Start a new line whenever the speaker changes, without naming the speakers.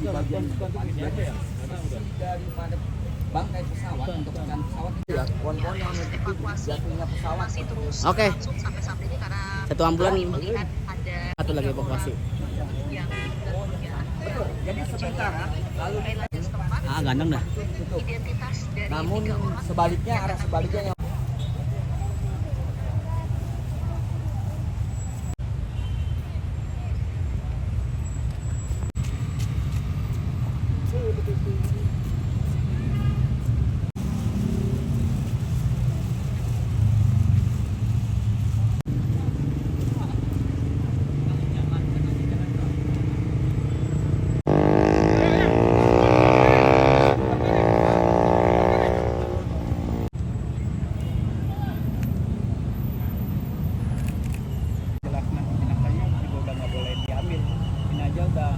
di bagian depan daripada bangkai pesawat untuk menekan pesawat itu ya pohon-pohon yang jatuhnya pesawat.
Oke.
Sampai saat ini karena
Satu ambulan
melihat ada
satu lagi evakuasi.
yang
Betul. Jadi sementara lalu
setempat
Ganteng dah.
tutup.
identitas dari
Namun
tiga orang
sebaliknya arah sebaliknya yang jelas jenazahnya juga udah nggak boleh diambil. Ini aja udah